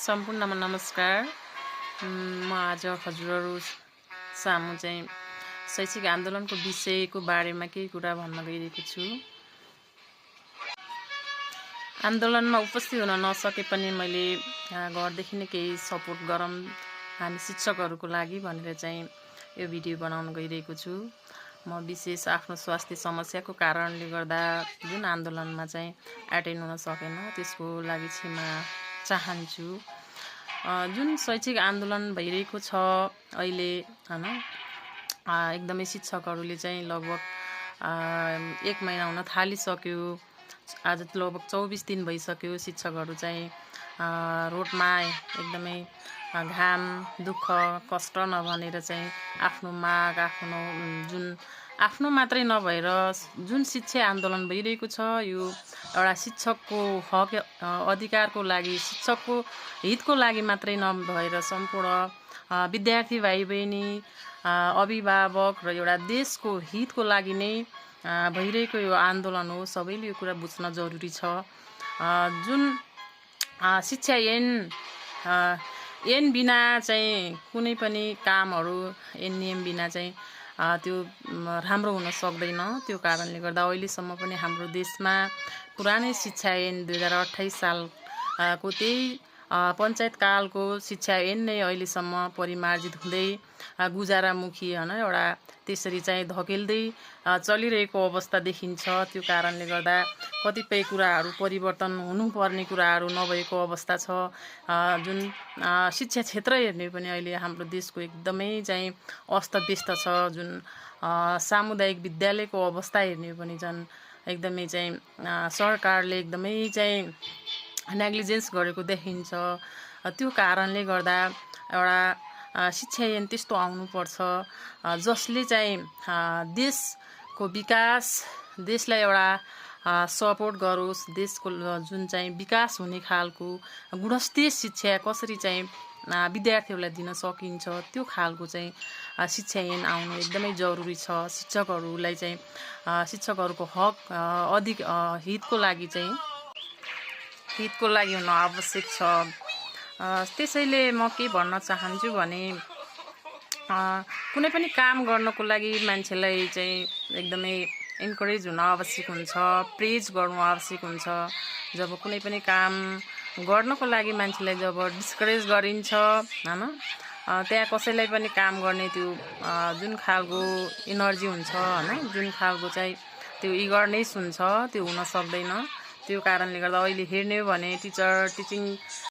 सम्पूर्णमा नमस्कार। म आज हजुरहरू सामु चाहिँ शैक्षिक आन्दोलनको विषयको बारेमा केही कुरा भन्न गइरहेको छु। आन्दोलनमा उपस्थित हुन नसके पनि मैले घरदेखि नै केही सपोर्ट गरौँ हामी शिक्षकहरूको लागि भनेर चाहिँ यो भिडियो बनाउन गइरहेको छु। म विशेष आफ्नो स्वास्थ्य समस्याको कारणले गर्दा जुन आन्दोलनमा चाहिँ एटेन्ड हुन सकेन त्यसको लागि क्षमा चाहन्छु। जुन शैक्षिक आन्दोलन भइरहेको छ अहिले हैन, एकदमै शिक्षकहरूले चाहिँ लगभग 1 महिना हुन थालिसक्यो। आज लगभग 24 दिन भइसक्यो शिक्षकहरू चाहिँ रोडमा एकदमै घाम दुःख कष्ट नभनेर चाहिँ आफ्नो माग आफ्नो मात्रै नभएर जुन शिक्षा आन्दोलन भइरहेको छ यो एउटा शिक्षकको हक अधिकारको लागि शिक्षकको हितको लागि मात्रै नभएर सम्पूर्ण विद्यार्थी भाइ बहिनी अभिभावक र एउटा देशको हितको लागि नै भइरहेको यो आन्दोलन हो। सबैले यो कुरा बुझ्न जरुरी छ। जुन शिक्षा ऐन बिना चाहिँ कुनै पनि कामहरू ऐन नियम बिना चाहिँ त्यो राम्रो हुन सक्दैन। त्यो कारणले गर्दा अहिलेसम्म पनि हाम्रो देशमा पुरानै शिक्षा ऐन 2028 सालको त्यही पञ्चायत कालको शिक्षा ऐन नै अहिलेसम्म परिमार्जित हुँदै गुजारामुखी हैन एउटा त्यसरी चाहिँ धकेल्दै चलिरहेको अवस्था देखिन्छ। त्यो कारणले गर्दा कतिपय कुराहरू परिवर्तन हुनुपर्ने कुराहरू नभएको अवस्था छ। जुन शिक्षा क्षेत्र हेर्ने पनि अहिले हाम्रो देशको एकदमै चाहिँ अस्तव्यस्त छ। जुन सामुदायिक विद्यालयको अवस्था हेर्ने पनि झन् एकदमै चाहिँ सरकारले एकदमै चाहिँ नेग्लिजेन्स गरेको देखिन्छ। त्यो कारणले गर्दा एउटा शिक्षा ऐन त्यस्तो आउनुपर्छ जसले चाहिँ देशको विकास देशलाई एउटा सपोर्ट गरोस्। देशको जुन चाहिँ विकास हुने खालको गुणस्तरीय शिक्षा कसरी चाहिँ विद्यार्थीहरूलाई दिन सकिन्छ त्यो खालको चाहिँ शिक्षा ऐन आउनु एकदमै जरुरी छ। शिक्षकहरूलाई चाहिँ शिक्षकहरूको हक हितको लागि हुन आवश्यक छ। त्यसैले म के भन्न चाहन्छु भने कुनै पनि काम गर्नको लागि मान्छेलाई चाहिँ एकदमै इन्करेज हुन आवश्यक हुन्छ, प्रेज गर्नु आवश्यक हुन्छ। जब कुनै पनि काम गर्नको लागि मान्छेलाई जब डिस्करेज गरिन्छ हैन, त्यहाँ कसैलाई पनि काम गर्ने त्यो जुन खालको एनर्जी हुन्छ हैन, जुन खालको चाहिँ त्यो इगरनेस हुन्छ त्यो हुन सक्दैन। त्यो कारणले गर्दा अहिले हेर्ने हो भने टिचिङ